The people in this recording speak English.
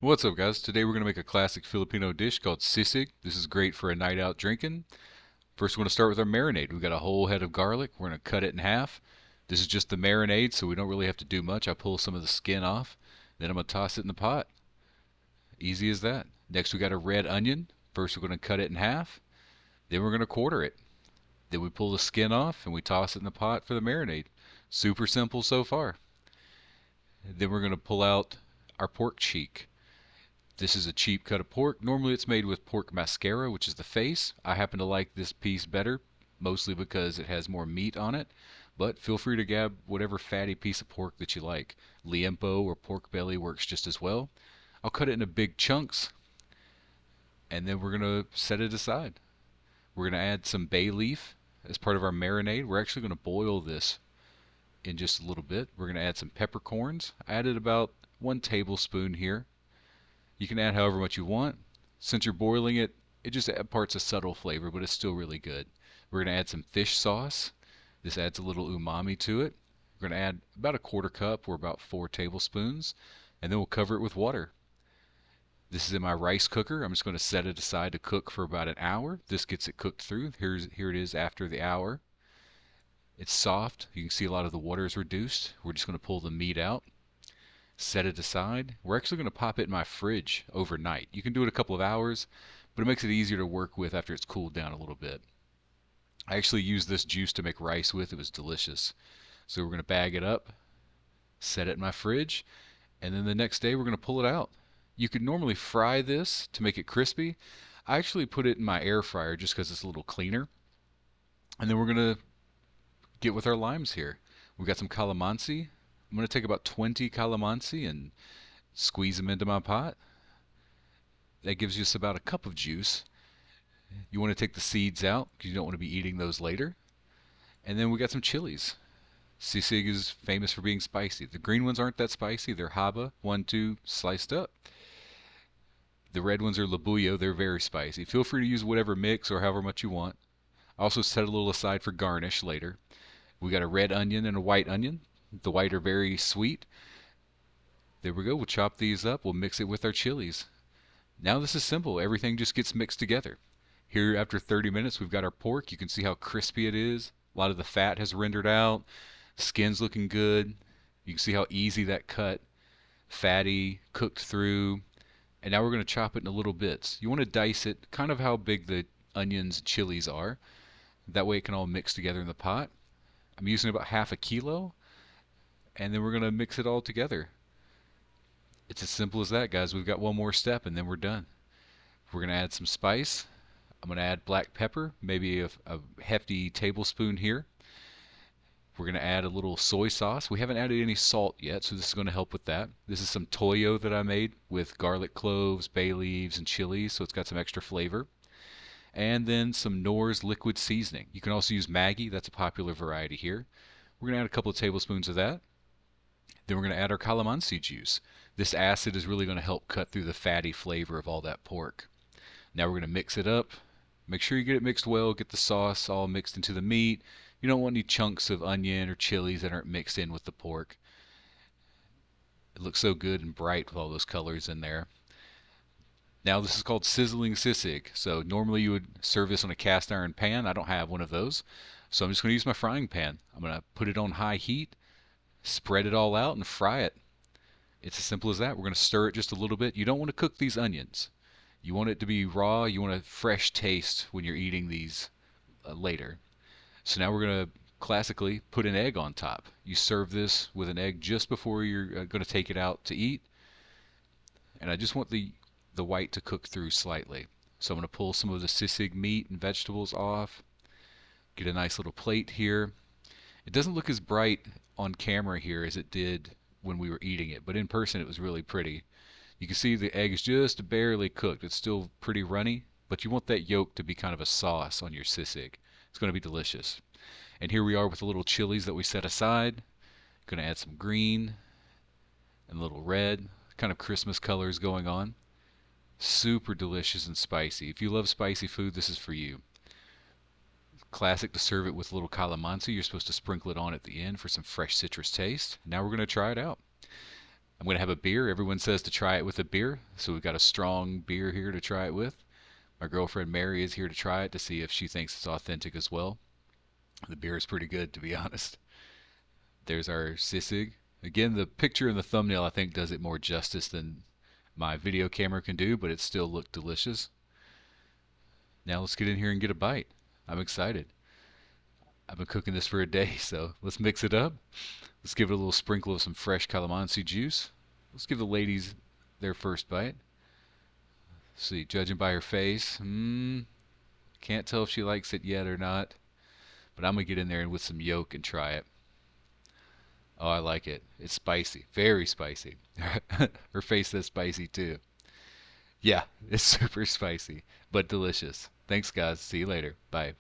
What's up, guys? Today we're going to make a classic Filipino dish called sisig. This is great for a night out drinking. First, we're going to start with our marinade. We've got a whole head of garlic. We're going to cut it in half. This is just the marinade, so we don't really have to do much. I pull some of the skin off. Then I'm going to toss it in the pot. Easy as that. Next, we got a red onion. First, we're going to cut it in half. Then we're going to quarter it. Then we pull the skin off and we toss it in the pot for the marinade. Super simple so far. Then we're going to pull out our pork cheek. This is a cheap cut of pork. Normally it's made with pork mascara, which is the face. I happen to like this piece better, mostly because it has more meat on it. But feel free to grab whatever fatty piece of pork that you like. Liempo or pork belly works just as well. I'll cut it into big chunks, and then we're going to set it aside. We're going to add some bay leaf as part of our marinade. We're actually going to boil this in just a little bit. We're going to add some peppercorns. I added about 1 tablespoon here. You can add however much you want. Since you're boiling it, it just imparts a subtle flavor, but it's still really good. We're going to add some fish sauce. This adds a little umami to it. We're going to add about a quarter cup or about 4 tablespoons, and then we'll cover it with water. This is in my rice cooker. I'm just going to set it aside to cook for about an hour. This gets it cooked through. Here it is after the hour. It's soft. You can see a lot of the water is reduced. We're just going to pull the meat out, set it aside. We're actually going to pop it in my fridge overnight. You can do it a couple of hours, but it makes it easier to work with after it's cooled down a little bit. I actually used this juice to make rice with. It was delicious. So we're going to bag it up, set it in my fridge, and then the next day we're going to pull it out. You could normally fry this to make it crispy. I actually put it in my air fryer just because it's a little cleaner. And then we're going to get with our limes here. We've got some calamansi. I'm going to take about 20 calamansi and squeeze them into my pot. That gives you just about a cup of juice. You want to take the seeds out because you don't want to be eating those later. And then we got some chilies. Sisig is famous for being spicy. The green ones aren't that spicy. They're haba, 1, 2, sliced up. The red ones are labuyo. They're very spicy. Feel free to use whatever mix or however much you want. I also set a little aside for garnish later. We got a red onion and a white onion. The white are very sweet. There we go. We'll chop these up. We'll mix it with our chilies. Now this is simple. Everything just gets mixed together. Here, after 30 minutes, we've got our pork. You can see how crispy it is. A lot of the fat has rendered out. Skin's looking good. You can see how easy that cut. Fatty, cooked through. And now we're going to chop it into little bits. You want to dice it kind of how big the onions and chilies are. That way it can all mix together in the pot. I'm using about half a kilo. And then we're going to mix it all together. It's as simple as that, guys. We've got one more step and then we're done. We're going to add some spice. I'm going to add black pepper, maybe a hefty tablespoon here. We're going to add a little soy sauce. We haven't added any salt yet, so this is going to help with that. This is some toyo that I made with garlic cloves, bay leaves, and chilies, so it's got some extra flavor. And then some Knorrs liquid seasoning. You can also use Maggi. That's a popular variety here. We're going to add a couple of tablespoons of that. Then we're going to add our calamansi juice. This acid is really going to help cut through the fatty flavor of all that pork. Now we're going to mix it up. Make sure you get it mixed well, get the sauce all mixed into the meat. You don't want any chunks of onion or chilies that aren't mixed in with the pork. It looks so good and bright with all those colors in there. Now this is called sizzling sisig. So normally you would serve this on a cast iron pan. I don't have one of those. So I'm just going to use my frying pan. I'm going to put it on high heat, spread it all out, and fry it. It's as simple as that. We're going to stir it just a little bit. You don't want to cook these onions. You want it to be raw. You want a fresh taste when you're eating these later. So now we're going to classically put an egg on top. You serve this with an egg just before you're going to take it out to eat. And I just want the white to cook through slightly. So I'm going to pull some of the sisig meat and vegetables off. Get a nice little plate here. It doesn't look as bright on camera here as it did when we were eating it, but in person it was really pretty. You can see the egg is just barely cooked. It's still pretty runny, but you want that yolk to be kind of a sauce on your sisig. It's going to be delicious. And here we are with the little chilies that we set aside. Going to add some green and a little red, kind of Christmas colors going on. Super delicious and spicy. If you love spicy food, this is for you. Classic to serve it with a little calamansi. You're supposed to sprinkle it on at the end for some fresh citrus taste. Now we're going to try it out. I'm going to have a beer. Everyone says to try it with a beer, so we've got a strong beer here to try it with. My girlfriend Mary is here to try it to see if she thinks it's authentic as well. The beer is pretty good, to be honest. There's our sisig. Again, the picture in the thumbnail I think does it more justice than my video camera can do, but it still looked delicious. Now let's get in here and get a bite. I'm excited. I've been cooking this for a day, so let's mix it up. Let's give it a little sprinkle of some fresh calamansi juice. Let's give the ladies their first bite. Let's see, judging by her face, can't tell if she likes it yet or not. But I'm going to get in there with some yolk and try it. Oh, I like it. It's spicy. Very spicy. Her face says spicy too. Yeah, it's super spicy, but delicious. Thanks, guys. See you later. Bye.